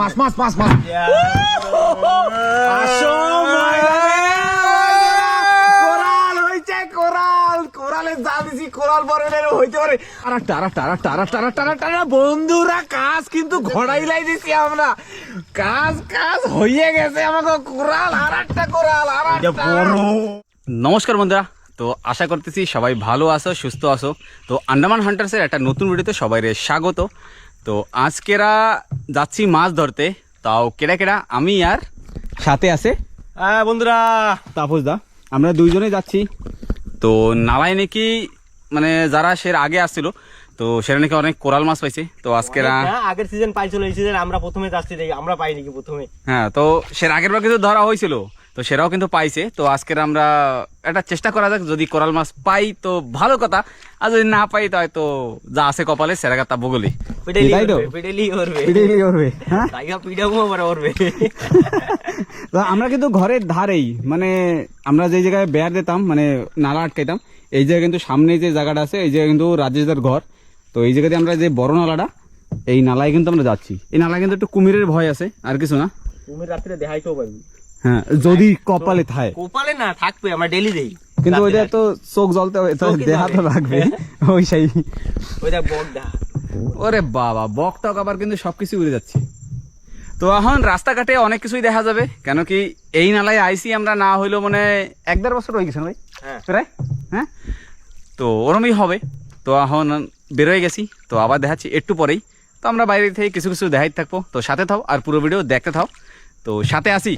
Mas. আসো কোরালে যা দিছি কোরাল বরের হইতে পারে। আরেকটা বন্ধুরা, কাজ কিন্তু ঘোড়াইলাই দিছি আমরা। কাজ হইয়ে গেছে আমাকে। কোরাল আরেকটা কোরাল বড়। নমস্কার বন্ধুরা, তো আশা করতেছি সবাই ভালো আছো, সুস্থ আছো। তো আন্দামান হান্টার্সের একটা নতুন ভিডিওতে সবাই স্বাগত। তো আজকেরা যাচ্ছি মাছ ধরতে। তাও কেডা আমি আর সাথে আছে বন্ধুরা তাপস দা, আমরা দুইজনে যাচ্ছি। তো নালায় নাকি মানে যারা সের আগে আসছিল তো সেরা নাকি অনেক কোরাল মাছ পাইছে। তো আজকেরা আগের সিজন পাইছিল, এই সিজন আমরা প্রথমে যাচ্ছি দেখি আমরা পাই নাকি প্রথমে। হ্যাঁ, তো সের আগের বার কিন্তু ধরা হয়েছিল, তো সেরাও কিন্তু পাইছে। তো আজকের আমরা একটা চেষ্টা করা যাক, যদি কোরাল মাছ পাই তো ভালো কথা, আর যদি না পাই তো হয়তো যা আছে কপালে সেরা তা বগলি। আমরা কিন্তু ঘরের ধারেই, মানে আমরা যে জায়গায় বেড় দিতাম, মানে নালা আটকাইতাম, এই জায়গায় কিন্তু সামনে যে জায়গাটা আছে এই জায়গায় কিন্তু রাজেশদার ঘর। তো এই জায়গাতে আমরা যে বড় নালাটা, এই নালায় কিন্তু আমরা যাচ্ছি। এই নালায় কিন্তু একটু কুমিরের ভয় আছে, আর কিছু না। কুমির রাত্রে দেখাইতেও পারবি। হ্যাঁ, যদি কপালে থাকে। কপালে না থাকবে, আমরা ডেলি দেই, কিন্তু ওইটা তো চোখ জ্বলতে হবে, দেখা তো লাগবে। ওই সেই ওইটা বকডা। ওরে বাবা, বক টক আবার কিন্তু সবকিছু উড়ে যাচ্ছে। তো এখন রাস্তাঘাটে অনেক কিছুই দেখা যাবে, কেন কি এই নালায় আইসি আমরা না হইলেও মানে 1-1.5 বছর হয়ে গেছে ভাই প্রায়। হ্যাঁ, তো ওরমই হবে। তো এখন বেরোয় গেছি, তো আবার দেখাচ্ছি একটু পরেই। তো আমরা বাইরে থেকে কিছু কিছু দেখাই থাকবো, তো সাথে থাও আর পুরো ভিডিও দেখতে থাও। তো সাথে আসি,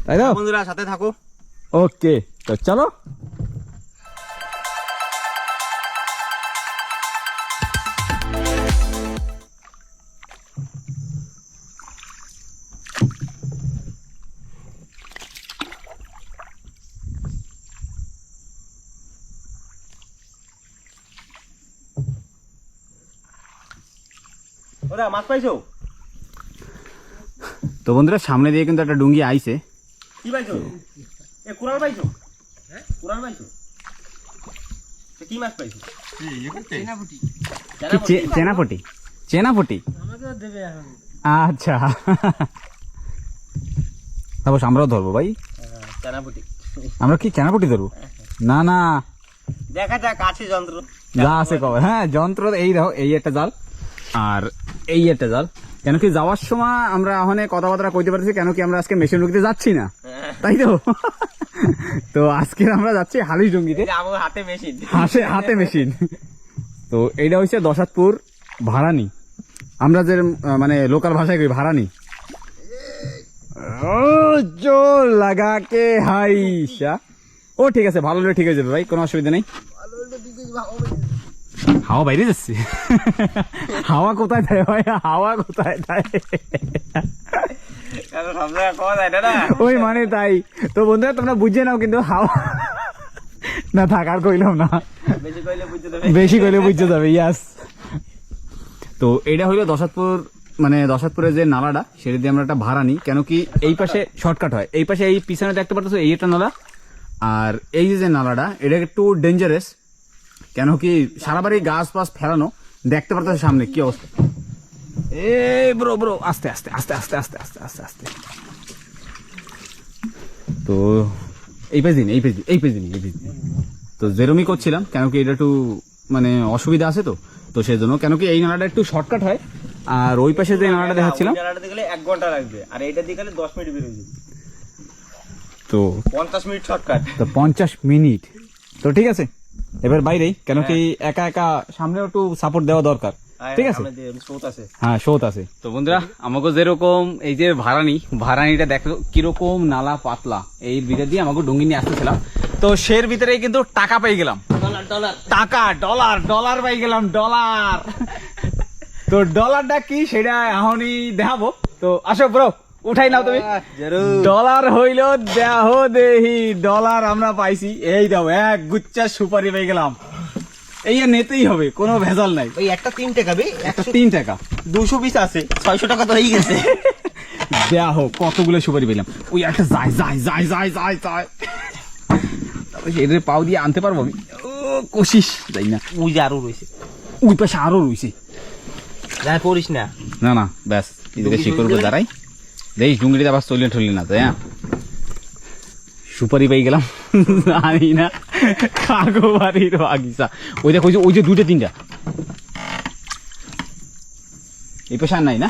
তাই তো বন্ধুরা, সাথে থাকো। ওকে, তো চলো। ওরা মাছ পাইছো? তো বন্ধুরা, সামনে দিয়ে কিন্তু একটা ডুঙ্গি আইছে। কি পাইছো? এ কোরাল পাইছো? হ্যাঁ, কোরাল পাইছো? কি মাছ পাইছো? চেনাপুটি। আচ্ছা, তারপর আমরাও ধরবো ভাই। চেনাপুটি। আমরা কি চেনাপুটি ধরবো? না, দেখা যাক, আছে যন্ত্র যা আছে কবে। হ্যাঁ, যন্ত্র এই দেখো, এই একটা জাল আর এই একটা জাল। কেন কি যাওয়ার সময় আমরা ওখানে কথাবার্তা কইতে পারছি, কেন কি আমরা আজকে মেশিন ডুঙ্গিতে যাচ্ছি না, তাই তো। তো আজকে আমরা যাচ্ছি হালিশ ডুঙ্গিতে, হাতে মেশিন। তো এইটা হচ্ছে দশাতপুর ভাড়ানি, আমরা যে মানে লোকাল ভাষায় কই ভাড়ানি। ও জোর লাগাকে হাইসা। ও ঠিক আছে, ভালো হলে ঠিক হয়ে যাবে ভাই, কোনো অসুবিধা নেই। হাওয়া বাইরে যাচ্ছে। হাওয়া কোথায় দেয় ভাই, হাওয়া কোথায় দেয়? ওই মানে তাই তো বন্ধুরা, তোমরা বুঝে নাও কিন্তু হাওয়া না থাক, আর কইলাম না, বেশি কইলে বুঝতে যাবে। ইয়াস, তো এটা হইলো দশাতপুর, মানে দশাতপুরের যে নালাটা সেটা দিয়ে আমরা একটা ভাড়া নিই। কেন কি এই পাশে শর্টকাট হয়, এই পাশে এই পিছনে দেখতে পাচ্ছ এই একটা নালা, আর এই যে নালাটা এটা একটু ডেঞ্জারাস। কেন কি সারা বাড়ি গাছ পাছ ফেলানো, দেখতে পারতো সামনে কি অবস্থা। এই ব্রো আস্তে আস্তে আস্তে আস্তে আস্তে আস্তে আস্তে আস্তে। তো এই পেজ দিন। তো যেরমই করছিলাম, কেন কি এটা একটু মানে অসুবিধা আছে, তো সেই জন্য। কেন কি এই নালাটা একটু শর্টকাট হয়, আর ওই পাশে যে নালাটা দেখাচ্ছিলাম 1 ঘন্টা লাগবে, আর এইটা দিয়ে গেলে 10 মিনিট বের হয়ে যাবে। তো 50 মিনিট শর্টকাট, তো 50 মিনিট। তো ঠিক আছে, এবার বাইরেই, কেন কি একা একা সামনেও একটু সাপোর্ট দেওয়া দরকার। ঠিক আছে, হ্যাঁ শোত আছে। তো বন্ধুরা, আমাকে যেরকম এই যে ভাড়ানিটা দেখো কিরকম নালা পাতলা, এই ভিতর দিয়ে আমাকে ডুঙ্গি নিয়ে আসতেছিলাম। তো সের ভিতরেই কিন্তু টাকা পেয়ে গেলাম, ডলার পাই গেলাম, ডলার। তো ডলারটা কি সেটা এখনই দেখাবো। তো আসো ব্রো, উঠাই নাও তুমি। ডলার হইল দেহ দেহি, ডলার আমরা পাইছি। এই দাও, এক গুচ্ছা সুপারি পেয়ে গেলাম। এই নিতেই হবে, কোনো ভেজাল নাই। ওই একটা 3 টাকা, 3 টাকা 200 পিস আছে, 600 টাকা তো হয়ে গেছে। দেয়া হোক, কতগুলো সুপারি পেলাম। ওই একটা যায়। এদের পাও দিয়ে আনতে পারবো আমি? ও কোশিস, যাই না। ওই যে আরো রয়েছে, ওই পাশে আরো রয়েছে, যাই করিস না। না ব্যাস। এদিকে শিকড় উপর দাঁড়াই দেখিস ডুঙ্গিতে আবার চলে ঠলি না তাই হ্যাঁ সুপারি পেয়ে গেলাম জানি না কাগো বাড়ির বাগিচা ওই দেখ ওই যে দুটো তিনটা এই পেশা আর নাই না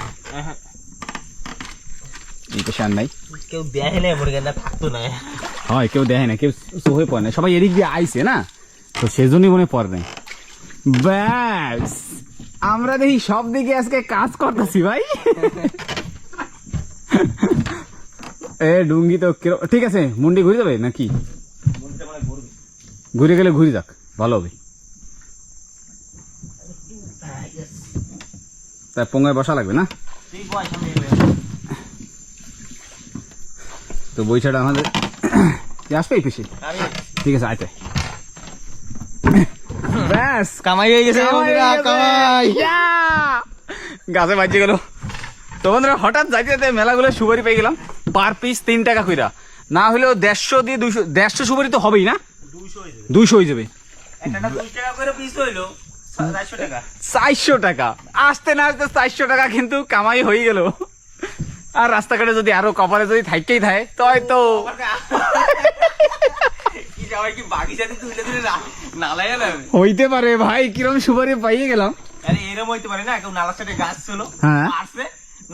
এই পেশা আর নাই কেউ দেখে না মরে গেলে থাকতো না হয় কেউ দেখে না কেউ হয়ে পড়ে না সবাই এদিক দিয়ে আইছে না তো সেজন্যই মনে পড়ে নাই ব্যাস আমরা দেখি সব দিকে আজকে কাজ করতেছি ভাই এ ডুঙ্গি তো ঠিক আছে মুন্ডি ঘুরে যাবে নাকি ঘুরে গেলে ঘুরে যাক ভালো হবে তাই পোঙ্গায় বসা লাগবে না তো বইছাটা আমাদের আসবে এই পিসি ঠিক আছে আইতে ব্যাস কামাই হয়ে গেছে কামাই গাছে বাজে গেল তো বন্ধুরা হঠাৎ যাইতে যাইতে মেলাগুলো সুপারি পেয়ে গেলাম পার পিস 3 টাকা কইরা না হলেও 150 দিয়ে 200 150 সুপারি তো হবেই না 200 হয়ে যাবে 400 টাকা আসতে না আসতে 400 টাকা কিন্তু কামাই হয়ে গেল আর রাস্তাঘাটে যদি আরো কপালে যদি থাকতেই থাকে তো হয়তো হইতে পারে ভাই কিরম সুপারি পাইয়ে গেলাম এরকম হইতে পারে না কেউ নালার সাথে গাছ ছিল হ্যাঁ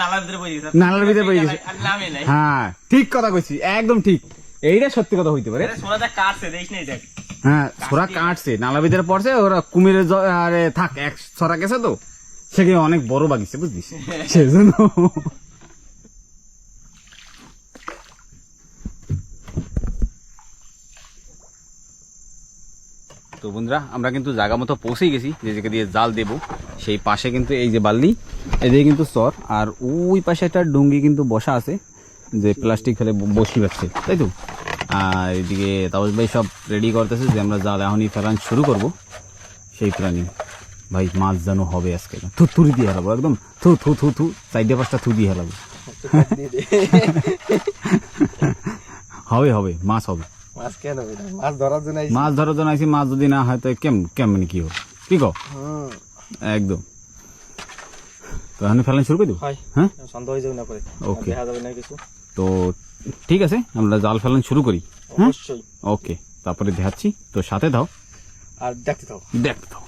নালার ভিতরে পড়ে গেছে নালার ভিতরে পড়ে গেছে হ্যাঁ ঠিক কথা কইছি একদম ঠিক এইটা সত্যি কথা হইতে পারে সোনাটা কাটছে দেখিস না দেখ হ্যাঁ ছোড়া কাটছে নালার ভিতরে পড়ছে ওরা কুমিরের আরে থাক এক ছড়া গেছে তো সেখানে অনেক বড় বাগিছে বুঝলিস সেজন্য তো বন্ধুরা আমরা কিন্তু জায়গা মতো পৌঁছেই গেছি যে জায়গা দিয়ে জাল দেবো সেই পাশে কিন্তু এই যে বাল্লি এদিকে কিন্তু চর আর ওই পাশে একটা ডুঙ্গি কিন্তু বসা আছে যে প্লাস্টিক ফেলে বসি পাচ্ছে তাই তো আর এদিকে তাওজ ভাই সব রেডি করতেছে যে আমরা জাল এখনই ফেলান শুরু করব সেই প্ল্যানিং ভাই মাছ যেন হবে আজকে থুতুরি দিয়ে হেলাবো একদম থু থু থু থু 4-5টা থু দিয়ে হেলাবো হবে হবে মাছ হবে মাছ কেন মাছ ধরার জন্য মাছ ধরার জন্য আইছি মাছ যদি না হয় তো কেমন কি হবে কি কো একদম তো এখন ফেলান শুরু করে দেবো হ্যাঁ সন্দেহ হয়ে যাবে না পরে ওকে দেখা যাবে না কিছু তো ঠিক আছে আমরা জাল ফেলান শুরু করি অবশ্যই ওকে তারপরে দেখাচ্ছি তো সাথে দাও আর দেখতে দাও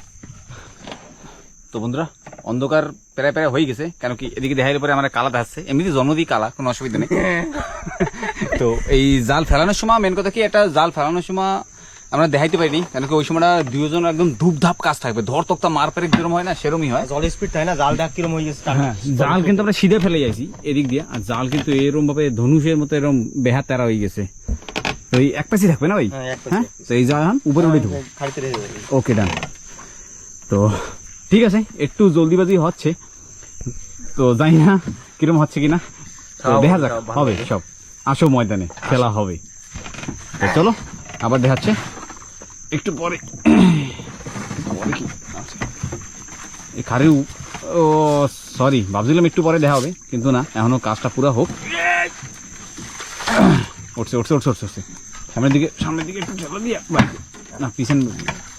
তো বন্ধুরা অন্ধকার প্রায় প্রায় হয়ে গেছে কেন কি এদিকে দেখাইলে পরে আমার কালা দেখাচ্ছে এমনিতে জন্মদিই কালা কোনো অসুবিধা নেই তো এই জাল ফেলানোর সময় মেন কথা কি একটা জাল ফেলানোর সময় আমরা দেখাইতে পারিনি কেন কি ওই সময়টা দুজন একদম ধূপধাপ কাজ থাকবে ধর তক্তা মার পেরে যেরকম হয় না সেরমই হয় জল স্পিড তাই না জাল ডাক কিরম হয়ে গেছে হ্যাঁ জাল কিন্তু আমরা সিধে ফেলে যাইছি এদিক দিয়ে আর জাল কিন্তু এরকম ভাবে ধনুষের মতো এরকম বেহা তেরা হয়ে গেছে তো এই এক পাশে থাকবে না ভাই হ্যাঁ তো এই জাল উপরে উঠে দেবো ওকে ডান তো ঠিক আছে একটু জলদিবাজি হচ্ছে তো জানি না কিরম হচ্ছে কিনা দেখা যাক হবে সব আসো ময়দানে খেলা হবে তো চলো আবার দেখাচ্ছে একটু পরে এই খারে ও সরি ভাবছিলাম একটু পরে দেখা হবে কিন্তু না এখনো কাজটা পুরো হোক উঠছে উঠছে উঠছে উঠছে উঠছে সামনের দিকে একটু ঠেলা দিয়ে না পিছন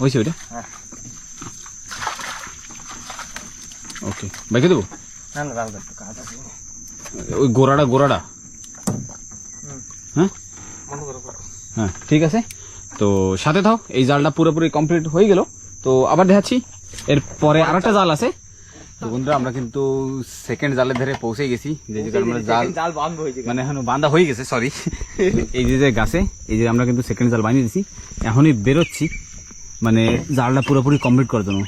হয়েছে ওইটা ওকে বাইকে দেবো ওই গোড়াটা হ্যাঁ হ্যাঁ ঠিক আছে তো সাথে থাও এই জালটা পুরোপুরি কমপ্লিট হয়ে গেল তো আবার দেখাচ্ছি এরপরে আরেকটা জাল আছে তো বন্ধুরা আমরা কিন্তু সেকেন্ড জালের ধারে পৌঁছে গেছি যে আমরা জাল মানে এখন বাঁধা হয়ে গেছে সরি এই যে গাছে এই যে আমরা কিন্তু সেকেন্ড জাল বানিয়ে দিছি এখনই বেরোচ্ছি মানে জালটা পুরোপুরি কমপ্লিট করার জন্য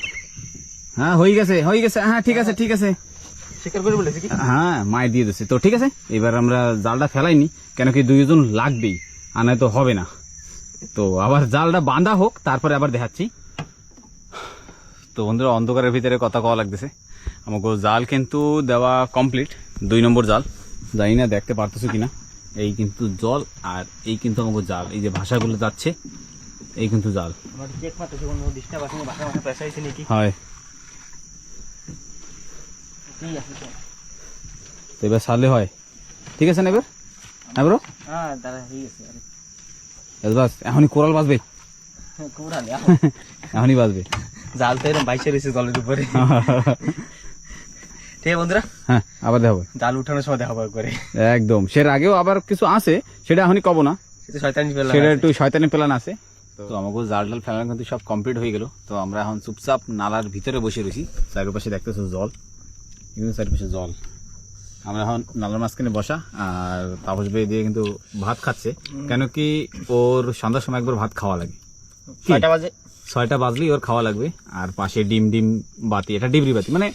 হ্যাঁ হয়ে গেছে হ্যাঁ ঠিক আছে হ্যাঁ মায়ের দিয়ে দিচ্ছে তো ঠিক আছে এবার আমরা জালটা ফেলাইনি কেন কি দুইজন লাগবেই আর নয় তো হবে না তো আবার জালটা বাঁধা হোক তারপরে আবার দেখাচ্ছি তো বন্ধুরা অন্ধকারের ভিতরে কথা কওয়া লাগতেছে আমাকে জাল কিন্তু দেওয়া কমপ্লিট 2 নম্বর জাল জানি না দেখতে পারতেছো কিনা এই কিন্তু জল আর এই কিন্তু আমাকে জাল এই যে ভাষাগুলো যাচ্ছে এই কিন্তু জাল হয় তো এবার সারলে হয় ঠিক আছে না এবার হ্যাঁ ব্রো বাস এখনই কোরাল বাজবে এখনই বাজবে জাল তো এরকম বাইশে রয়েছে জলের উপরে ঠিক আছে বন্ধুরা, হ্যাঁ আবার দেখাবো, জাল উঠানোর সময় দেখাবো করে। একদম। সের আগেও আবার কিছু আছে, সেটা এখনই কব না, সেটা একটু শয়তানি প্ল্যান আছে। তো আমাকে জাল টাল ফেলানো কিন্তু সব কমপ্লিট হয়ে গেল। তো আমরা এখন চুপচাপ নালার ভিতরে বসে রয়েছি। চারিপাশে দেখতেছো জল, কিন্তু চারিপাশে জল। আমরা এখন নালার মাঝখানে বসা, আর তাপস ভাই দিয়ে কিন্তু ভাত খাচ্ছে। কেন কি ওর সন্ধ্যার সময় একবার ভাত খাওয়া লাগে, 6টা বাজে, 6টা বাজলেই ওর খাওয়া লাগবে। আর পাশে ডিম বাতি, এটা ডিবরি বাতি, মানে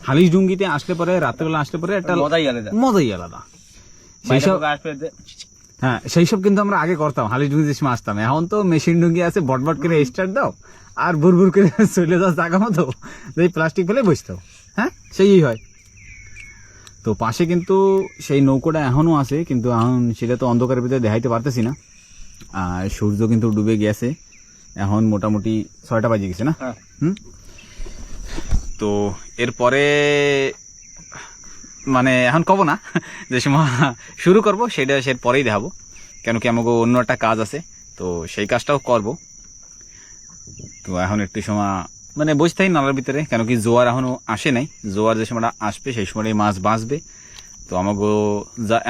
হালিশ ডুঙ্গিতে আসলে পরে, রাত্রেবেলা আসলে পরে একটা মজাই আলাদা। সেই সব, হ্যাঁ সেই সব কিন্তু আমরা আগে করতাম, হালিশ ডুঙ্গিতে সময় আসতাম। এখন তো মেশিন ডুঙ্গি আছে, বটবট করে স্টার্ট দাও আর বুড় করে চলে যাও জায়গা মতো, এই প্লাস্টিক ফেলে বসতাম। হ্যাঁ সেই হয়। তো পাশে কিন্তু সেই নৌকোটা এখনো আছে, কিন্তু এখন সেটা তো অন্ধকারের ভিতরে দেখাইতে পারতেছি না। আর সূর্য কিন্তু ডুবে গেছে, এখন মোটামুটি 6টা বাজে গেছে না। তো এরপরে মানে এখন কব না, যে সময় শুরু করব সেটা পরেই দেখাবো। কেন কি আমাকে অন্য একটা কাজ আছে, তো সেই কাজটাও করব। তো এখন একটু সময় মানে বসে থাকি নালার ভিতরে, কেন কি জোয়ার এখনো আসে নাই। জোয়ার যে সময়টা আসবে সেই সময়টাই মাছ বাঁচবে। তো আমাকে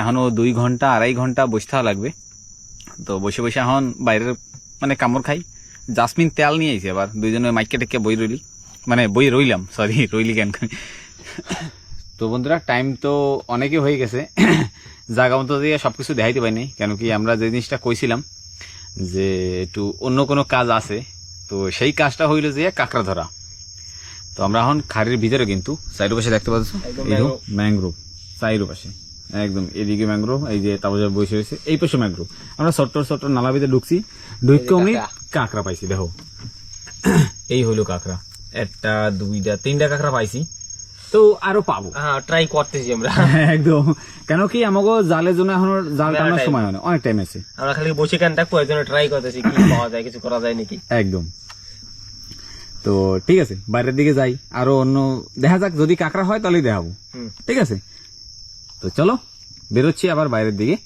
এখনো 2 ঘন্টা 2.5 ঘন্টা বসে থাকা লাগবে। তো বসে বসে এখন বাইরের মানে কামড় খাই। জাসমিন তেল নিয়ে আইছি, আবার দুইজনে মাইকে টেকে বই রইলাম, সরি রইলি কেন। তো বন্ধুরা টাইম তো অনেকে হয়ে গেছে, জায়গা মতো দিয়ে সবকিছু দেখাইতে পারিনি। কেন কি আমরা যে জিনিসটা কইছিলাম যে একটু অন্য কোনো কাজ আছে, তো সেই কাজটা হইল যে কাঁকড়া ধরা। তো আমরা এখন খাড়ির ভিতরে, কিন্তু সাইড পাশে দেখতে পাচ্ছ ম্যাংগ্রোভ, সাইড পাশে একদম এদিকে ম্যাংগ্রোভ, এই যে তাবজার বসে রয়েছে এই পাশে ম্যাংগ্রোভ। আমরা ছোট্ট নালা ভিতরে ঢুকছি, ঢুকে অমনি কাঁকড়া পাইছি। দেখো এই হইলো কাঁকড়া, 1টা 2টা 3টা কাঁকড়া পাইছি। তো আরো পাবো, ট্রাই করতেছি আমরা একদম। কেন কি আমাকে জালের জন্য এখন জাল টানার সময় হয় না, অনেক টাইম আছে। আমরা খালি বসে কেন থাকবো, এর জন্য ট্রাই করতেছি কি পাওয়া যায়, কিছু করা যায় নাকি। একদম। তো ঠিক আছে, বাইরের দিকে যাই, আরো অন্য দেখা যাক, যদি কাঁকড়া হয় তাহলেই দেখাবো। ঠিক আছে, তো চলো বেরোচ্ছি আবার বাইরের দিকে।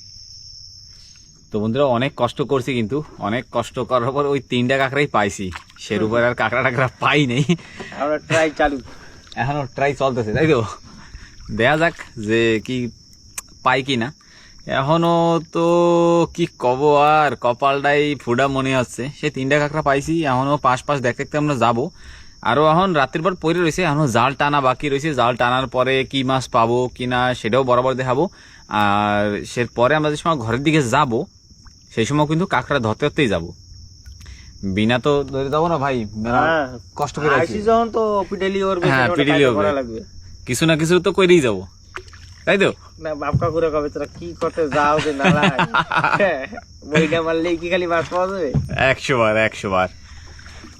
তো বন্ধুরা অনেক কষ্ট করছি, কিন্তু অনেক কষ্ট করার পর ওই 3টা কাঁকড়াই পাইছি। সেরূপ আর কাঁকড়া টাকড়া পাই নেই। আমরা ট্রাই চালু, এখনো ট্রাই চলতেছে, তাই তো। দেখা যাক যে কি পাই কি না। এখনো তো কি কব, আর কপালটাই ফুডা মনে হচ্ছে। সে 3টা কাঁকড়া পাইছি, এখনো পাশ দেখতে দেখতে আমরা যাবো। আরো এখন রাতের পর পরে রয়েছে, এখনো জাল টানা বাকি রয়েছে। জাল টানার পরে কি মাছ পাবো কিনা সেটাও বরাবর দেখাবো। আর সে পরে আমরা যে সময় ঘরের দিকে যাব, সেই সময় কিন্তু কাঁকড়া ধরতেই যাবো। বিনা তো ধরে যাবো না ভাই, কষ্ট করে যখন তো পিটালি ওরবে, হ্যাঁ পিটালি লাগবে, কিছু না কিছু তো করেই যাবো, তাই তো না। বাপকা করে কবে তোরা কি করতে যাও যে নালা বইটা মারলে কি খালি মাছ পাওয়া যাবে? 100 বার।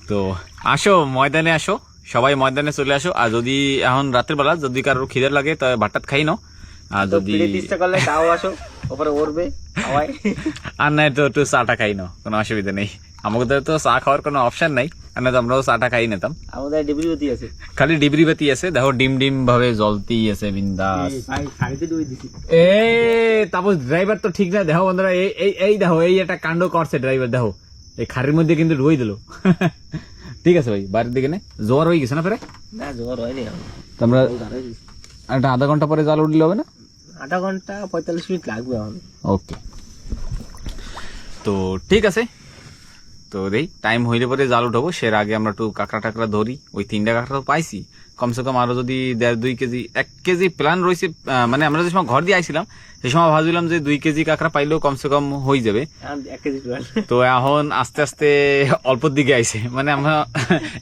তো আসো ময়দানে, আসো সবাই ময়দানে চলে আসো। আর যদি এখন রাতের বেলা যদি কারোর খিদে লাগে তাহলে ভাতটাত খাই নাও। আর যদি চেষ্টা করলে তাও আসো, ওপরে উড়বে হাওয়ায়। আর নাই তো একটু চাটা খাই নাও, কোনো অসুবিধা নেই। আমাদের তো চা খাওয়ার কোনো অপশন নাই, আর না তো আমরাও চাটা খাই নিতাম। আমাদের ডিবরি বাতি আছে, খালি ডিবরি বাতি আছে। দেখো ডিম ভাবে জ্বলতেই আছে বিন্দাস। এ তারপর ড্রাইভার তো ঠিক না। দেখো বন্ধুরা এই দেখো এই একটা কাণ্ড করছে ড্রাইভার। দেখো এই খাড়ির মধ্যে কিন্তু রুই দিল। ঠিক আছে ভাই, বাড়ির দিকে নে জোয়ার হয়ে গেছে না ফেরে? না জোয়ার হয়নি। আমরা একটা আধা ঘন্টা পরে জাল উঠলে হবে না? আধা ঘন্টা 45 মিনিট লাগবে এখন। ওকে, তো ঠিক আছে। তো দেই টাইম হইলে পরে জাল উঠাবো। সের আগে আমরা একটু কাঁকড়া টাকড়া ধরি। ওই 3টা কাঁকড়া তো পাইছি, কমসে কম আরো যদি 1.5-2 কেজি 1 কেজি প্ল্যান রয়েছে। মানে আমরা যে সময় ঘর দিয়ে আইছিলাম সেই সময় ভাবছিলাম যে 2 কেজি কাঁকড়া পাইলেও কমসে কম হয়ে যাবে। 1 কেজি। তো এখন আস্তে আস্তে অল্পর দিকে আইছে, মানে আমরা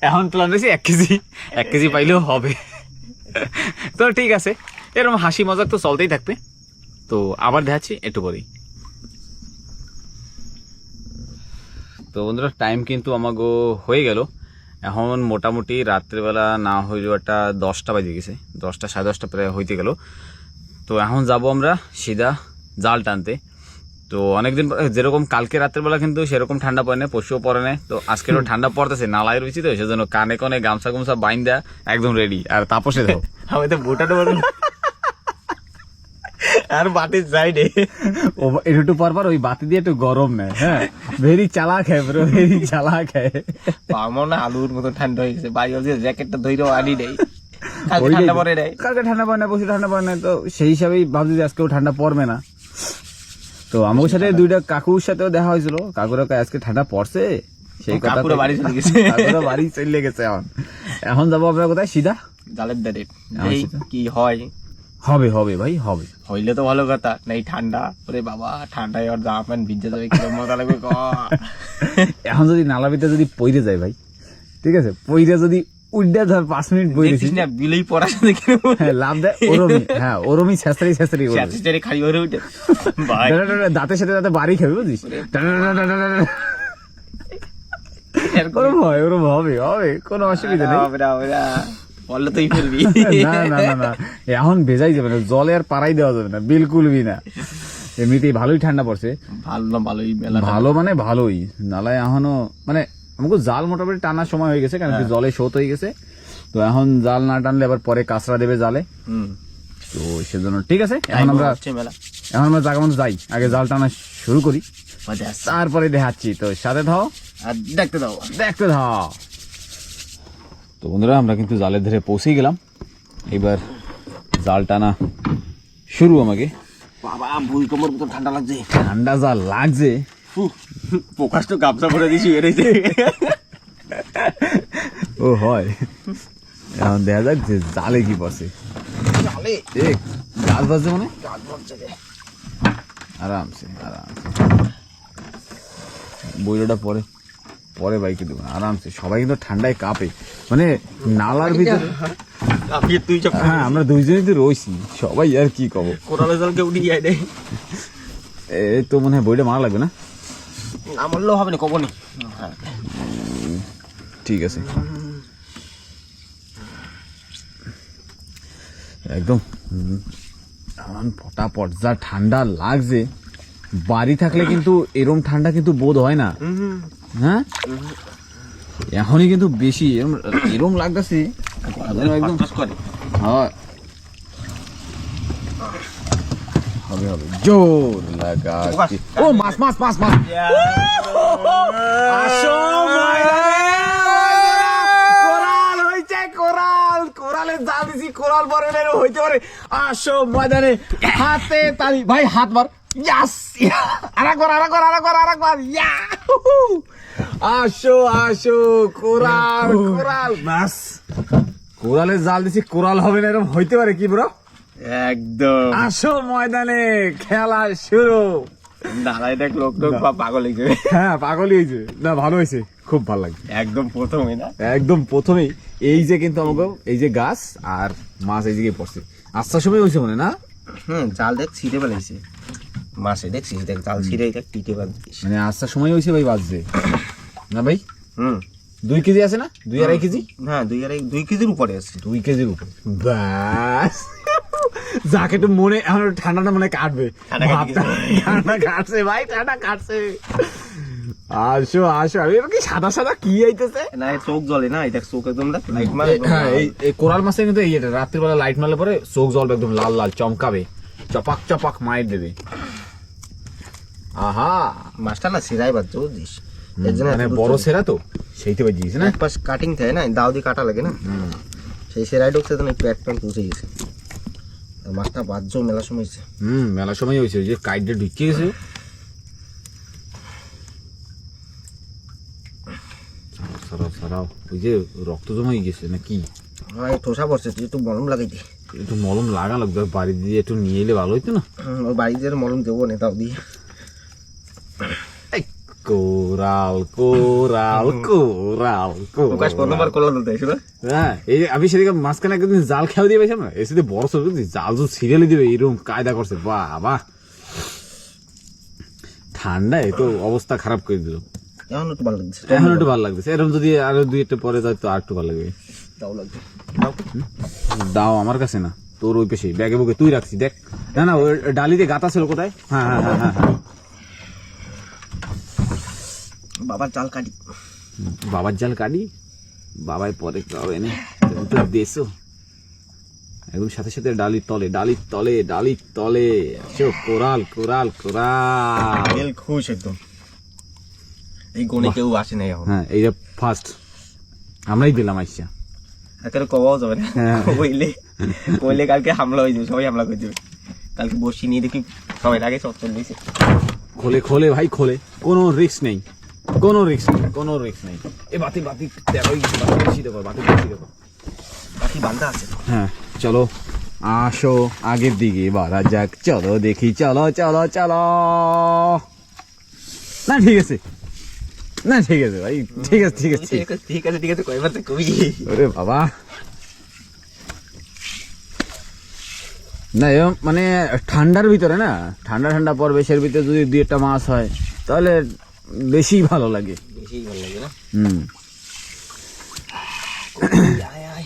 এখন প্ল্যান রয়েছে 1 কেজি পাইলেও হবে। তো ঠিক আছে, এরকম হাসি মজাক তো চলতেই থাকবে। তো আবার দেখাচ্ছি একটু পরেই। তো বন্ধুরা টাইম কিন্তু আমাকে হয়ে গেল। এখন মোটামুটি রাত্রেবেলা না হইলেও একটা 10টা বাজে গেছে, 10টা 10:30 প্রায় হইতে গেল। তো এখন যাব আমরা সিধা জাল টানতে। তো অনেকদিন যেরকম কালকে রাত্রেবেলা কিন্তু সেরকম ঠান্ডা পড়ে না, পরশুও পড়ে না। তো আজকেরও ঠান্ডা পড়তেছে, নালায় রয়েছি তো সেজন্য কানে কনে গামছা গুমছা বাইন্দা একদম রেডি। আর তাপসে দাও আমি তো বোটাটা বলুন আর বাতির সাইডে একটু পর ওই বাতি দিয়ে একটু গরম নেয়। হ্যাঁ ভেরি চালাক হ্যাঁ ব্রো, ভেরি চালাক হ্যাঁ। আমার না আলুর মতো ঠান্ডা হয়ে গেছে। বাড়ি জ্যাকেটটা ধরে আনি নেই। কালকে ওইটাই ঠান্ডা তো। পড়ে নাই। কালকে ঠান্ডা পড়ে না, পরশু ঠান্ডা পড়ে না, তো সেই হিসাবেই ভাবছি যে আজকেও ঠান্ডা পড়বে না। তো আমার সাথে দুইটা কাকুর সাথেও দেখা হয়েছিল, কাকুরা কয় আজকে ঠান্ডা পড়ছে, সেই কথা কাকুরা বাড়ি চলে গেছে। কাকুরা বাড়ি চলে গেছে। এখন যাবো আপনার কোথায়? সিধা জালের দাঁড়ে আমার এই সেটা। কি হয়, হবে হবে ভাই হবে। হইলে তো ভালো কথা, নাই ঠান্ডা, ওরে বাবা ঠান্ডায় ওর জামা প্যান্ট ভিজে যাবে, কিরকম মজা লাগবে ক। এখন যদি নালাবিতে যদি পইরে যায় ভাই, ঠিক আছে, পইরে যদি উড্ডা ধর 5 মিনিট বইরেছি, দেখছিস না বিলেই পড়াশোনা কিরকম হ্যাঁ লাভ দেয় ওরমি, হ্যাঁ ওরমি ছেঁচড়ি ছেঁচড়ি করবে। স্যাটিস্টারে খালি হয়ে উঠে ভাই। দাঁতের সাথে দাঁতে বাড়ি খাবে বুঝিস, ওরম হয়, ওরম হবে হবে, কোনো অসুবিধা নেই। বললে তুই ফেলবি না না না না, এখন ভেজাই যাবে না, জলে আর পাড়াই দেওয়া যাবে না, বিলকুল বি না। এমনিতেই ভালোই ঠান্ডা পড়ছে, ভালো না ভালোই মেলা ভালো মানে ভালোই, নালায় এখনো মানে আমাকে জাল মোটামুটি টানার সময় হয়ে গেছে, কারণ কি জলে শোত হয়ে গেছে। তো এখন জাল না টানলে আবার পরে কাঁচরা দেবে জালে, তো সেজন্য ঠিক আছে। এখন আমরা জায়গা মতো যাই, আগে জাল টানা শুরু করি, তারপরে দেখাচ্ছি। তো সাথে থাও, আর দেখতে দাও। দেখতে থাও। তো বন্ধুরা আমরা কিন্তু জালের ধারে পৌঁছে গেলাম, এবার জাল টানা শুরু। আমাকে বাবা ভূমিকম্পর মতো ঠান্ডা লাগছে, ঠান্ডা জাল লাগছে, প্রকাশ তো গামছা পরে দিছি এড়েছে। ও হয়। এখন দেখা যাক যে জালে কি পড়ছে। জালে গাছ বাজছে মানে গাছ বলছে রে। আরামসে আরামসে, বইটা পরে পরে বাইকে দেবো আরামসে। সবাই কিন্তু ঠান্ডায় কাঁপে, মানে নালার ভিতরে। আপনি তুই চপ হ্যাঁ আমরা দুইজনই তো রয়েছি, সবাই আর কি কব। কোরালে জলকে উঠে যায় রে, এই তো মনে হয় বইটা মারা লাগবে না, না মরলেও হবে না, কব নি। ঠিক আছে একদম ফটাফট। যা ঠান্ডা লাগছে, বাড়ি থাকলে কিন্তু এরম ঠান্ডা কিন্তু বোধ হয় না। হ্যাঁ এখনই কিন্তু বেশি এরম লাগতেছে একদম। হয় হবে হবে, জোর লাগা। ও মাছ মাছ মাছ মাছ, আসো কোরাল হইছে, কোরাল, কোরালের জাল দিছি, কোরাল বড় হইতে পারে। আসো ময়দানে, হাতে তালি ভাই, হাত মার, ইয়াস, আরেকবার আরেকবার আরেকবার আরেকবার, ইয়া, আসো আসো কোরাল কোরাল, বাস কোরালের জাল দিছি, কোরাল হবে না এরকম হইতে পারে কি ব্রো? একদম আসো ময়দানে, খেলা শুরু। দাঁড়াই দেখ, লোক লোক পাগল হয়ে যাবে। হ্যাঁ পাগলই হয়েছে, না ভালো হয়েছে, খুব ভালো লাগছে। একদম প্রথমে না, একদম প্রথমেই এই যে কিন্তু আমাকে এই যে গাছ আর মাছ এই দিকে পড়ছে, আস্তার সময় হয়েছে মনে না। জাল দেখ ছিঁড়ে ফেলাইছে, মাছে দেখছিস, দেখ জাল ছিঁড়ে দেখ পিঠে বাঁধছিস। মানে আস্তার সময় হয়েছে ভাই, বাজছে না ভাই। 2 কেজি আছে না, 2.5 কেজি, হ্যাঁ 2 কেজির উপরে আছে, 2 কেজির উপরে। ব্যাস যাকে একটু মনে এখন ঠান্ডাটা মনে কাটবে, ঠান্ডা কাটছে ভাই, ঠান্ডা কাটছে। আসো আসো, আমি কি সাদা সাদা কি আইতেছে না, চোখ জ্বলে না, এই দেখ চোখ একদম লাইট মারে। হ্যাঁ এই কোরাল মাছে কিন্তু এই রাত্রিবেলা লাইট মারলে পরে চোখ জ্বলবে, একদম লাল লাল চমকাবে, চপাক চপাক মাইর দেবে। আহা মাছটা না সিরাই বাদ বুঝছিস, এর জন্য মানে বড় সেরা তো সেইতে বাজ দিয়েছে না, এক পাশ কাটিং থাকে না, দাও দিয়ে কাটা লাগে না, সেই সেরাই ঢুকছে তো পেট প্যান্ট পুষে গেছে। মাছটা বাজ্য মেলা সময় হয়েছে, মেলা সময় হয়েছে, ওই যে কাইটটা ঢুকিয়ে গেছে। সরাও সরাও, ওই যে রক্ত জমা হয়ে গেছে নাকি, হ্যাঁ ঠোসা পড়ছে, তুই একটু মলম লাগাই দে। একটু মলম লাগা লাগবে, বাড়ি দিয়ে একটু নিয়ে এলে ভালো হইতো না। ওর বাড়ি দিয়ে মলম দেবো না, দাও দিয়ে। কোরাল কোরাল কোরাল প্রকাশ প্রথমবার করলাম তো, তাই না? হ্যাঁ এই আমি সেদিকে মাঝখানে একদিন জাল খেয়ে দিয়ে পাইছিলাম না, এর সাথে বড় সব জাল তো সিরিয়ালি দিবে এরকম কায়দা করছে, বাবা ঠান্ডায় তো অবস্থা খারাপ করে দিল। এখন একটু ভালো লাগছে, এখন একটু ভালো লাগছে, এরকম যদি আরো 2-1টা পরে যায় তো আর একটু ভালো লাগবে। দাও লাগবে, দাও আমার কাছে না, তোর ওই পেশে ব্যাগে বুকে তুই রাখছি দেখ। না না ওই ডালিতে গাতা ছিল কোথায়, হ্যাঁ হ্যাঁ হ্যাঁ হ্যাঁ হ্যাঁ, বাবার জাল কাটি, বাবার জাল কাটি, বাবাই পরে খাওয়াবে না তো দেশো একদম সাথে সাথে ডালির তলে ডালির তলে ডালির তলে আসো কোরাল কোরাল কোরাল। তেল খুশ একদম, এই গনে কেউ আসে নাই এখন। হ্যাঁ এইটা ফার্স্ট আমরাই দিলাম আইসা, একেবারে কবাও যাবে না, হ্যাঁ। কইলে কালকে হামলা হয়ে যাবে, সবাই হামলা করে দেবে। কালকে বসি নিয়ে দেখি সবাই আগে চচ্চর দিয়েছে। খোলে খোলে ভাই খোলে, কোনো রিস্ক নেই, কোনো রিস্ক নেই, কোনো রিস্ক নেই। এ বাতি বাতি দেখো, বাতি বেশি দেখো, বাতি বেশি দেখো। বাকি বান্ধা আছে। হ্যাঁ চলো আসো আগের দিকে বাড়া যাক, চলো দেখি, চলো চলো চলো। না ঠিক আছে, না ঠিক আছে ভাই, ঠিক আছে ঠিক আছে ঠিক আছে ঠিক আছে ঠিক আছে, কয়বার তো কবি। ওরে বাবা, না এরকম মানে ঠান্ডার ভিতরে না, ঠান্ডা ঠান্ডা পরিবেশের ভিতরে যদি দুই একটা মাছ হয় তাহলে বেশি ভালো লাগে। বেশি ভালো লাগে না? হুম, আয় আয়।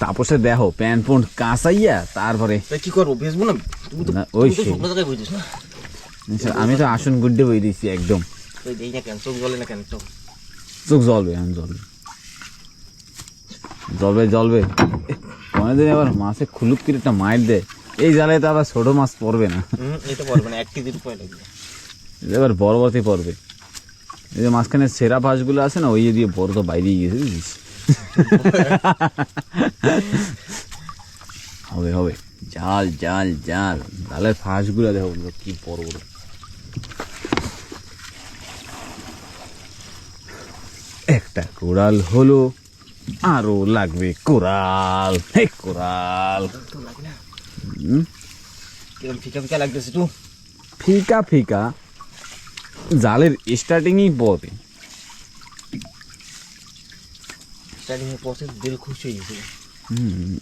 তাপসে দেখো প্যান্ট পুন্ট কাঁচাইয়া তারপরে তা কি করবো, বেচবো না? তুমি তো না, ওই তুমি তো সেই। শুকনো জায়গায় বুঝিস না। আমি তো আসন গুড্ডে বই দিচ্ছি একদম, তো এই না কেন, চোখ জ্বলে না কেন? চোখ চোখ জ্বলবে, এখন জ্বলবে, জ্বলবে জ্বলবে। কোনোদিন আবার মাছে খুলুক করে একটা মাইর দেয়, এই জালে তো আবার ছোট মাছ পড়বে না, এটা পড়বে না, 1 কেজির উপরে লাগবে। এবার বড় বড়তে পড়বে। এই যে মাঝখানে সেরা ফাঁসগুলো আছে না, ওই দিয়ে বড় তো বাইরেই গেছে বুঝিস। হবে হবে, জাল জাল জাল, জালের ফাঁসগুলো দেখো বন্ধু, কি বড় বড়। একটা কোরাল হলো, আরো লাগবে কোরাল, হে কোরাল। তো লাগে না, হুম, কিরম ফিকা ফিকা লাগতেছে তো। ফিকা ফিকা জালের স্টার্টিংই পথে। স্টার্টিং এর পথে দিল খুশি হয়ে গেছে।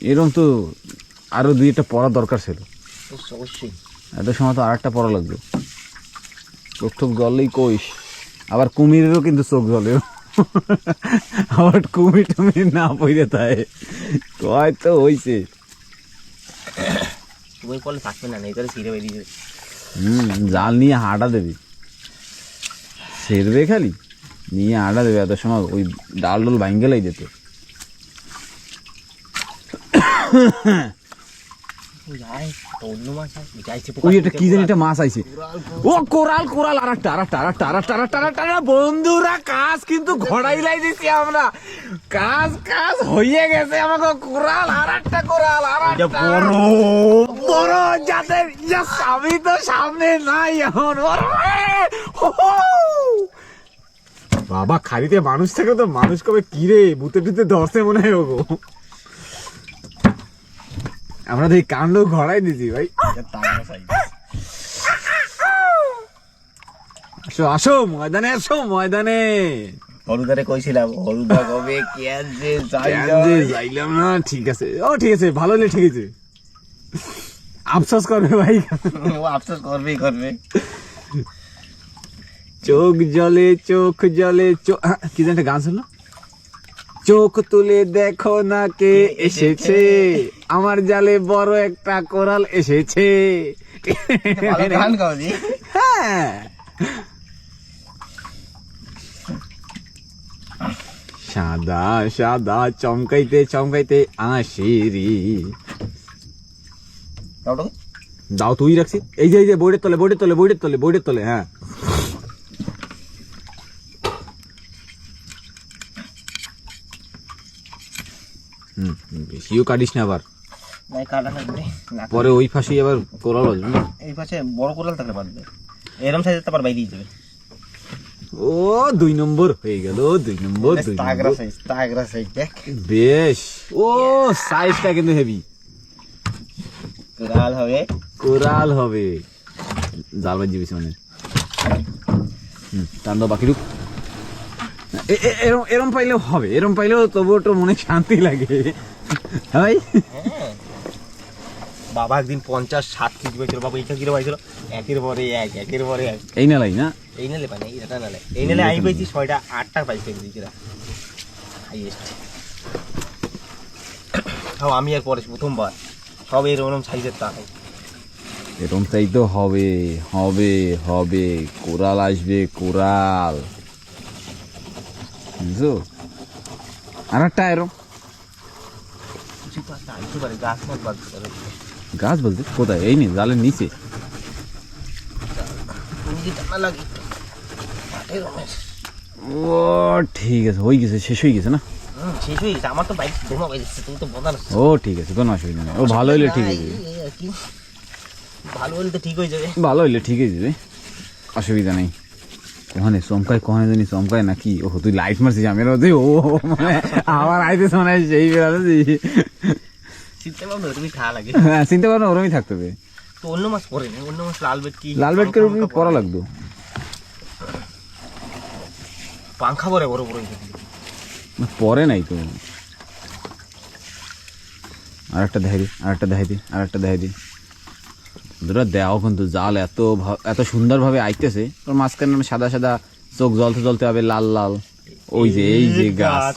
এরকম তো আরো দুই একটা পড়া দরকার ছিল, তো অবশ্যই এত সময় তো আর একটা পড়া লাগবে। চোখ টোক জ্বললেই কইস, আবার কুমিরেরও কিন্তু চোখ জ্বলে, আবার কুমির টুমির না পইরে তাই কয় তো হইছে। তুমি পড়লে থাকবে না, এই করে ছিঁড়ে বেরিয়ে যাবে। জাল নিয়ে হাঁটা দেবে, সেরবে খালি নিয়ে আটা দেবে, এত সময় ওই ডাল ডোল ভাঙ্গেলাই যেত। ওই একটা কি জানি একটা মাছ আইছে, ও কোরাল কোরাল, আর একটা আর একটা আর একটা আর একটা আর একটা আর একটা। বন্ধুরা কাজ কিন্তু ঘড়াইলাই দিছি আমরা, কাজ কাজ হয়ে গেছে আমাকে, কোরাল আর একটা কোরাল আর একটা বড় বড় জাতের। ইয়েস, আমি তো সামনে নাই এখন। বাবা খালিতে মানুষ থাকে তো, মানুষ কবে কি রে বুতে টুতে ধরছে মনে হয় ওগো। আমরা তো এই কাণ্ড ঘড়াই দিছি ভাই। আসো আসো ময়দানে, আসো ময়দানে। হলুদারে কইছিলাম, হলুদা কবে কেন যে যাইলাম না, ঠিক আছে, ও ঠিক আছে, ভালো হলে ঠিক আছে। আফসোস করবে ভাই, ও আফসোস করবেই করবে। চোখ জলে চোখ জলে, কি জানি একটা গান শুনলো, চোখ তুলে দেখো না কে এসেছে, আমার জালে বড় একটা কোরাল এসেছে। গান গাও জি। হ্যাঁ, সাদা সাদা চমকাইতে চমকাইতে আশিরি। দাও তুই রাখছি, এই যে এই যে বইটের তলে বইটের তলে বইটের তলে বইটের তলে। হ্যাঁ বেশিও কাটিস না আবার, পরে ওই ফাঁসি আবার কোরাল আসবে। এই পাশে বড় কোরাল থাকলে বাঁধবে, এরম সাইজে তো আবার বাইরেই যাবে। ও 2 নম্বর হয়ে গেল, 2 নম্বর, 2 তাগরা নম্বর সাইজ দেখ। বেশ, ও সাইজটা কিন্তু হেভি, কোরাল হবে, কোরাল হবে। জাল বাজি বেশি মানে, টান দাও বাকি রূপ। এরম পাইলেও হবে, এরম পাইলেও তবু একটু মনে শান্তি লাগে। হ্যাঁ ভাই, বাবা একদিন 50-60 কেজি পাইছিল, বাবা এইটা কিলো পাইছিল, একের পরে এক একের পরে এক। এই না লাই না, এই নালে পাই না, এটা নালে এই নালে আমি পাইছি 6টা 8টা পাইছি দিছিরা হাইয়েস্ট। তাও আমি আর পরে প্রথমবার সব এরকম সাইজের তাই। এরম চাই তো হবে হবে হবে, কোরাল আসবে কোরাল, বুঝছো? আর একটা এরম গাছ মাছ বাঁধতে পারে, গাছ বলতে কোথায়? এই নে জালের নিচে। ও ঠিক আছে, হয়ে গেছে, শেষ হয়ে গেছে না? শেষ হয়ে গেছে আমার তো বাইক ধোঁয়া বেজেছে তুমি তো বদা ও ঠিক আছে, কোনো অসুবিধা নেই, ও ভালো হইলে ঠিক হয়ে যাবে, আর কি ভালো হলে তো ঠিক হয়ে যাবে। ভালো হইলে ঠিক হয়ে যাবে, অসুবিধা নেই। কোহানে চমকায় জানি চমকায় নাকি? ও তুই লাইট মারছিস আমি ও মানে আমার আইতেছে মনে হয় সেই বেড়াচ্ছি। চিনতে পারবো না তুমি খাওয়া লাগে। হ্যাঁ চিনতে পারো না, ওরমই থাকতে হবে। তো অন্য মাছ পরে না, অন্য মাছ লাল বেট কি লাল বেটকের উপর পড়া লাগতো, পাংখা পরে বড় বড় পরে নাই তো। আরেকটা দেখাই দি দুটা দেওয়া কিন্তু জাল এত সুন্দরভাবে আইতেছে, ওর মাঝখানে সাদা সাদা চোখ জ্বলতে হবে লাল লাল। ওই যে এই যে গাছ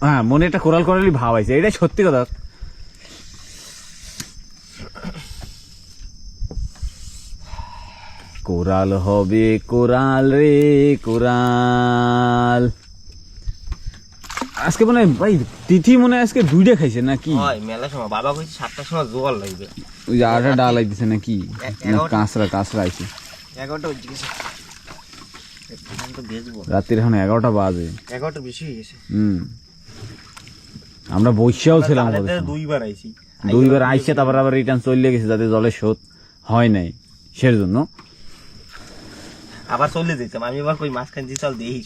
হ্যাঁ মনে একটা কোরাল কোরালি ভাব আইছে, এটাই সত্যি কথা। কোরাল হবে কোরাল রে কোরাল। আজকে মনে হয় ভাই তিথি মনে হয় আজকে দুইটা খাইছে নাকি? মেলা সময় বাবা কইছে 7টার সময় জোয়ার লাগবে, ওই যে আটা ডাল আইতেছে নাকি? কাঁচরা আইছে 11টা বেজে গেছে, রাত্রির এখন 11টা বাজে, 11টা বেশি হয়ে গেছে। আমরা বৈশাও ছিলাম, দুইবার আইসে তারপর আবার রিটার্ন চলে গেছে, যাতে জলের স্রোত হয় নাই সের জন্য আবার চলে যেতাম আমি। এবার কই মাঝখান দিয়ে চল দেখি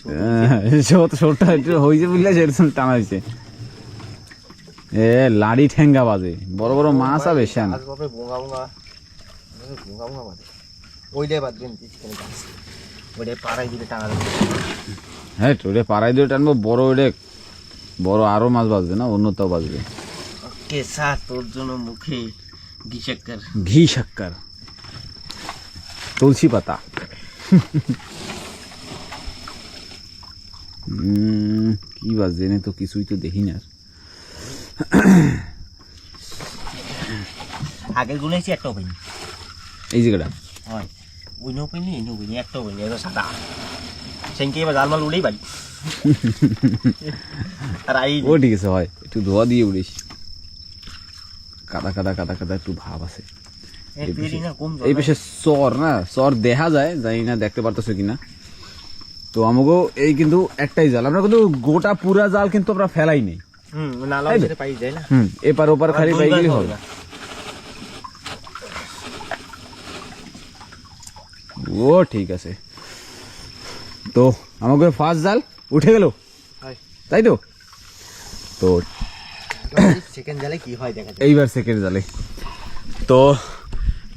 স্রোতটা একটু হয়েছে বুঝলে সেরকম টানা হয়েছে। এ লাড়ি ঠেঙ্গা বাজে, বড় বড় মাছ হবে শ্যান, ওইটাই বাদ ওইটাই পাড়াই দিলে টানা দেবে। হ্যাঁ ওটা পাড়াই দিয়ে টানবো, বড় আরো মাছ বাজবে না, অন্যটাও বাজবে। ওকে স্যার তোর জন্য মুখে ঘি শক্কর তুলসী পাতা। কি বাজে না তো, কিছুই তো দেখি না। আগের গুলো এসে একটাও পাইনি, এই জায়গাটা হয় ওই নো পাইনি এই নো পাইনি, একটাও পাইনি, এত সাদা সেনকে এবার জালমাল উড়েই পারি। আর ও ঠিক আছে, হয় একটু ধোয়া দিয়ে উড়িস, কাদা একটু ভাব আছে। এই পাশে চর দেখা যায়, জানি না দেখতে পারতেছো কিনা। তো আমাকেও এই কিন্তু একটাই জাল, আমরা কিন্তু গোটা পুরা জাল কিন্তু আমরা ফেলাই নেই, এপার ওপার খালি পাই গেলে হবে। ও ঠিক আছে, তো আমাকে ফার্স্ট জাল উঠে গেল, তাই তো। তো সেকেন্ড জালে কি হয় দেখা যায়, এইবার সেকেন্ড জালে। তো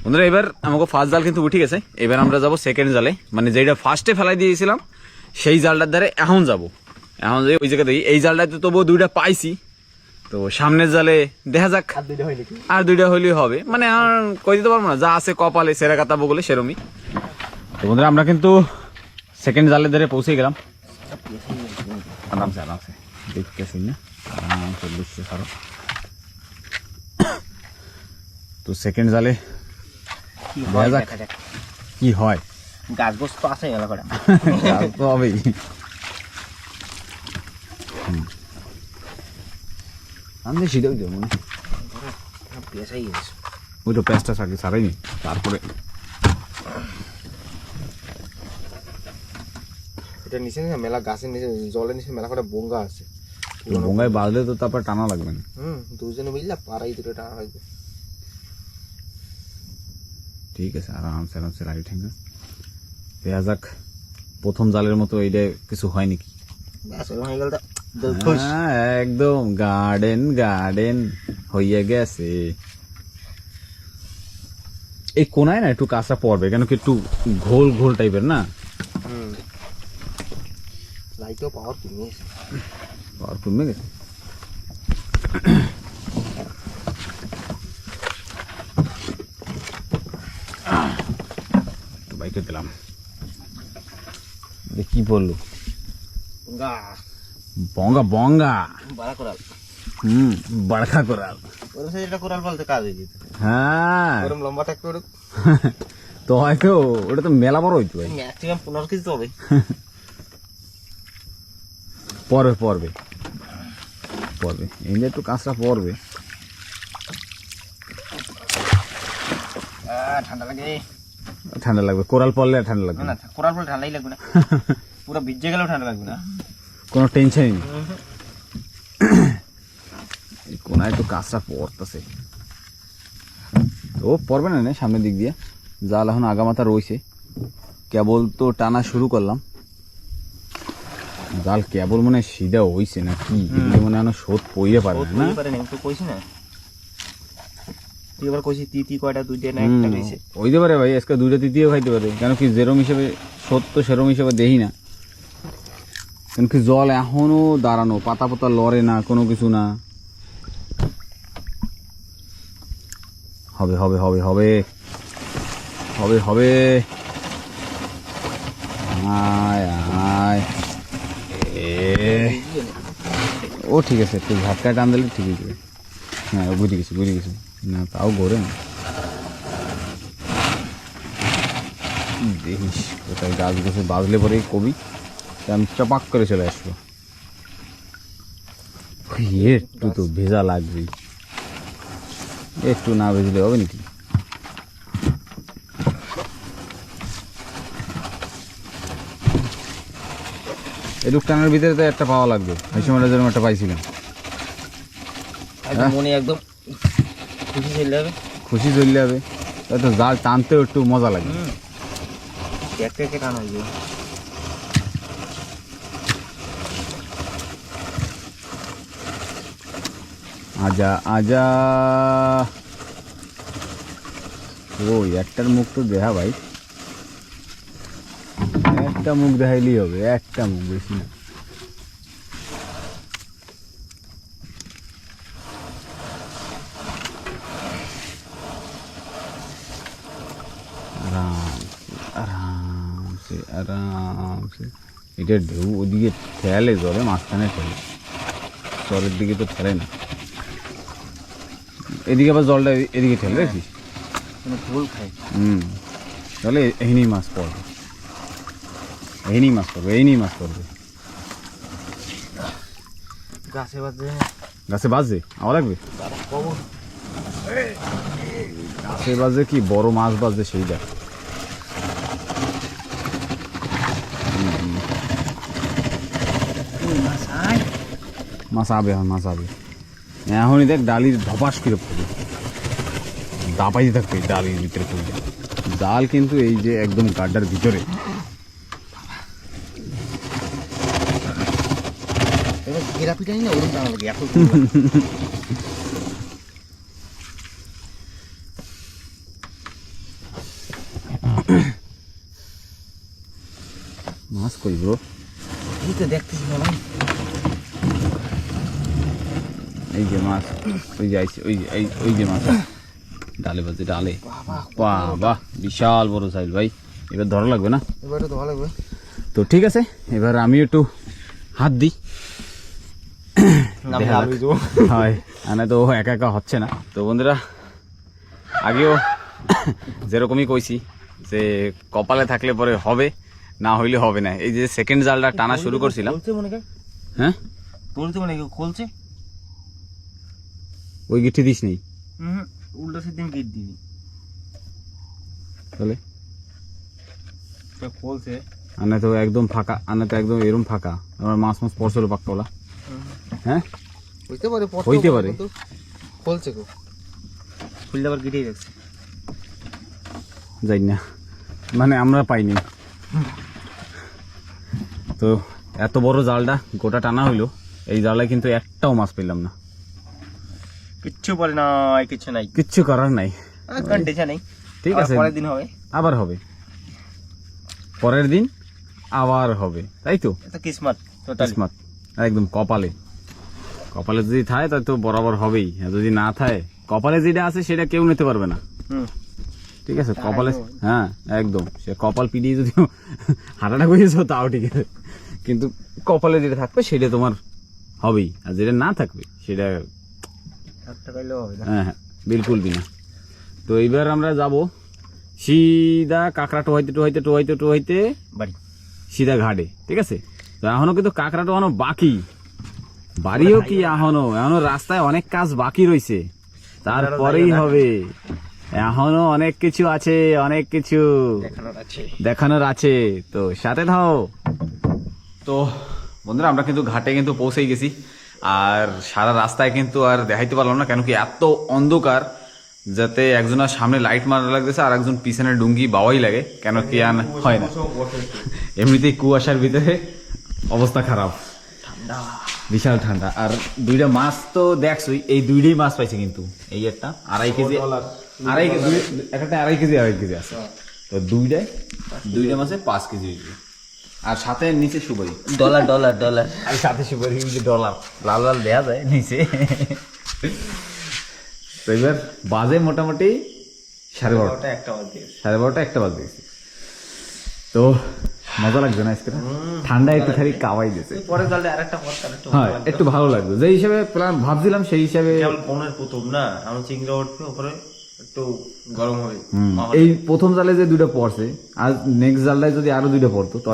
বন্ধুরা এবার আমাকে ফার্স্ট জাল কিন্তু উঠে গেছে, এবার আমরা যাব সেকেন্ড জালে, মানে যেটা ফার্স্টে ফেলাই দিয়েছিলাম সেই জালটার দ্বারে এখন যাব। এখন যে ওই জায়গা দেখি এই জালটাতে তবুও দুইটা পাইছি, তো সামনের জালে দেখা যাক, আর দুইটা হইলেই হবে, মানে আর কই দিতে পারবো না, যা আছে কপালে সেরা কাটাবো বলে সেরমই। তো বন্ধুরা আমরা কিন্তু সেকেন্ড জালের ধারে পৌঁছে গেলাম, আরামসে দেখতেছি না, আরামসে দেখতে পারো। তো সেকেন্ড জালে কি হয়, গাছ গোছ তো আছে এলাকাটা, তো হবেই। আমি সিধেও দেবো মনে ওই তো পেঁচটা সারাইনি, তারপরে এটা নিচে না মেলা গাছের নিচে জলের নিচে মেলা করে বোঙ্গা আছে, বোঙ্গায় বাজলে তো তারপর টানা লাগবে না। দুজনে মিললে পাড়াই দুটো টানা লাগবে। ঠিক আছে, আরামসে লাড়ি ঠেঙ্গা দেখা যাক, প্রথম জালের মতো এইটা কিছু হয় নাকি। একদম গার্ডেন হইয়া গেছে। এই কোনায় না একটু কাঁচা পড়বে, কেন কি একটু ঘোল টাইপের না, লাইটও পাওয়ার কমে গেছে। বাইকে দিলাম, কি বললো বঙ্গা বড়খা কোরাল, কোরাল বলতে কাজ হয়ে যেত। হ্যাঁ লম্বা থাকবে তো হয়তো ওটা তো মেলা বড় হইতো, ম্যাক্সিমাম 15 কেজি তো হবে। পড়বে এই যে একটু কাঁচটা পড়বে, ঠান্ডা লাগে ঠান্ডা লাগবে, কোরাল পড়লে আর ঠান্ডা লাগবে না না, কোরাল পড়লে ঠান্ডাই লাগবে না, পুরো ভিজে গেলেও ঠান্ডা লাগবে না। কোনো টেনশনই নেই। এই কোনায় একটু কাঁচটা পড়তেছে, ও পড়বে না না সামনের দিক দিয়ে, জাল এখন আগামাথা রয়েছে, কেবল তো টানা শুরু করলাম, জাল কেবল মনে হয় সিধা হইছে না কি, মনে হয় শোধ পইরে পারে না। তো কইছি না তুই এবার কইছি তিতি কয়টা, দুইটা না একটা কইছে। হইতে পারে ভাই, আজকে দুইটা তৃতীয় খাইতে পারে, কেন কি যেরম হিসেবে শোধ তো সেরম হিসেবে দেখি না, কেন কি জল এখনো দাঁড়ানো, পাতা পাতা লড়ে না, কোনো কিছু না। হবে হবে হবে হবে হবে হবে, আয় আয়, ও ঠিক আছে, একটু ঝাটকায় টান দিলে ঠিক আছে। হ্যাঁ বুঝে গেছি বুঝে গেছি, না তাও ঘোরে না, দেখিস কোথায় গাছ গাছে বাজলে পরেই কবি আমি চাপাক করে চলে আসবো। একটু তো ভেজা লাগবে, একটু না ভেজলে হবে নাকি। এই টানের ভিতরে তো একটা পাওয়া লাগবে, এই সময়টা যেরকম একটা পাইছিলাম, মনে একদম খুশি চলে যাবে, খুশি চলে যাবে, তাই তো জাল টানতেও একটু মজা লাগবে। একটা টান হয়ে যাবে। আজা আজা, ওই একটার মুখ তো দেখা ভাই, একটা মুখ দেখাইলেই হবে, একটা মুখ, বেশি না। আরামসে আরামসে, এটা ঢেউ ওদিকে ঠেলে, জলে মাঝখানে ঠেলে, জলের দিকে তো ঠেলে না, এদিকে আবার জলটা এদিকে ঠেলে রাখিস, ফুল খায়। তাহলে এখানেই মাছ পড়বে, এখানেই মাছ পড়বে, এই নিয়ে মাছ পড়বে। গাছে বাজে, গাছে বাজে আবার লাগবে, গাছে বাজে কি বড় মাছ বাজে সেইটা। মাছ আবে, এখন মাছ আবে, এখনই দেখ ডালির ধপাস করে পড়বে, দাপাইতে থাকবে ডালির ভিতরে পড়বে জাল, কিন্তু এই যে একদম গাড্ডার ভিতরে। মাছ কই ব্রো, এই তো দেখতেছি না, এই যে মাছ, ওই যে আইছে, ওই যে মাছ ডালে বাজে, ডালে, বাহ বাহ, বিশাল বড় সাইজ ভাই, এবার ধরা লাগবে না, এবারে তো ভালো লাগবে। তো ঠিক আছে, এবার আমি একটু হাত দিই, হয় মানে তো একা একা হচ্ছে না। তো বন্ধুরা, আগেও যেরকমই কইছি যে কপালে থাকলে পরে হবে, না হইলে হবে না। এই যে সেকেন্ড জালটা টানা শুরু করছিলাম, হ্যাঁ বলতে মনে খুলছে, ওই গিঠি দিস নেই, উল্টো সেদিন গিট দিবি, তাহলে খুলছে, আনে তো একদম ফাঁকা, আনে তো একদম এরম ফাঁকা, আমার মাছ মাছ পড়ছিল পাক্কাওলা, হ্যাঁ হইতে পারে, হইতে পারে, খুলছে গো, খুললে আবার গিটেই রাখছে, যাই না, মানে আমরা পাইনি। তো এত বড় জালটা গোটা টানা হইলো, এই জালে কিন্তু একটাও মাছ পেলাম না, কিচ্ছু বলে না, কিছু নাই, কিচ্ছু করার নাই, কন্ডিশন নেই, ঠিক আছে, পরের দিন হবে, আবার হবে, পরের দিন আবার হবে, তাই তো এটা কিসমত, টোটালি কিসমত, একদম কপালে, কপালে যদি থাকে তাই তো বরাবর হবেই, আর যদি না থাকে, কপালে যেটা আছে সেটা কেউ নিতে পারবে না, ঠিক আছে, কপালে, হ্যাঁ একদম, সে কপাল পিটিয়ে যদি হাঁটাটা করেছো তাও ঠিক আছে, কিন্তু কপালে যেটা থাকবে সেটা তোমার হবেই, আর যেটা না থাকবে সেটা হ্যাঁ হ্যাঁ বিলকুল বিনা। তো এইবার আমরা যাব সিধা কাঁকড়া টোহাইতে বাড়ি, সিধা ঘাটে, ঠিক আছে। তো এখনো কিন্তু কাঁকড়া টোহানো বাকি, বাড়িও কি এখনো রাস্তায় অনেক কাজ বাকি রয়েছে, তারপরেই হবে, এখনো অনেক কিছু আছে, অনেক কিছু দেখানোর আছে, তো সাথে থাও। তো বন্ধুরা আমরা কিন্তু ঘাটে কিন্তু পৌঁছেই গেছি, আর সারা রাস্তায় কিন্তু আর দেখাইতে পারলাম না, কেন কি এত অন্ধকার, যাতে একজনের সামনে লাইট মারা লাগতেছে আর একজন পিছনে ডুঙ্গি বাওয়াই লাগে, কেন কি আর হয় না, এমনিতেই কুয়াশার ভিতরে অবস্থা খারাপ, বিশাল ঠান্ডা। আর দুইটা মাছ তো দেখছই, এই দুইটাই মাছ পাইছে কিন্তু, এই একটা 2.5 কেজি, একটা 2.5 কেজি আছে, তো দুইটা মাছে 5 কেজি হয়েছে, আর সাথে নিচে সুপারি, ডলার আর সাথে সুপারি ডলার লাল লাল দেয়া যায় নিচে। তো এবার বাজে মোটামুটি 12:30, 1:30 বাজ দিয়েছে। তো মজা লাগছে না আজকে, ঠান্ডা একটু খালি কাওয়াই দিয়েছে, পরে গেলে আরেকটা হ্যাঁ একটু ভালো লাগবে, যে হিসাবে প্ল্যান ভাবছিলাম সেই হিসাবে। ফোনের প্রথম না, আমার চিংড়া উঠবে উপরে একটু গরম হবে। এই প্রথম জালে যে 2টা পড়ছে, আর নেক্সট জালটায় যদি আরো 2টা পড়তো, তো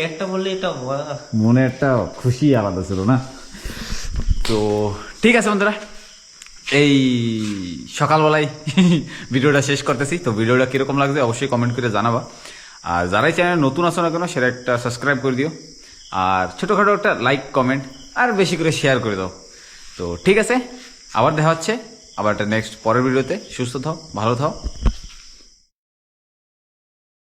একটা বললে এটা মনে একটা খুশি আলাদা ছিল না। তো ঠিক আছে বন্ধুরা, এই সকালবেলায় ভিডিওটা শেষ করতেছি। তো ভিডিওটা কিরকম লাগছে অবশ্যই কমেন্ট করে জানাবা, আর যারাই চ্যানেল নতুন আসো না কেন সেটা একটা সাবস্ক্রাইব করে দিও, আর ছোটোখাটো একটা লাইক কমেন্ট আর বেশি করে শেয়ার করে দাও। তো ঠিক আছে, আবার দেখা হচ্ছে আবার একটা নেক্সট পরের ভিডিওতে। সুস্থ থাও, ভালো থাও।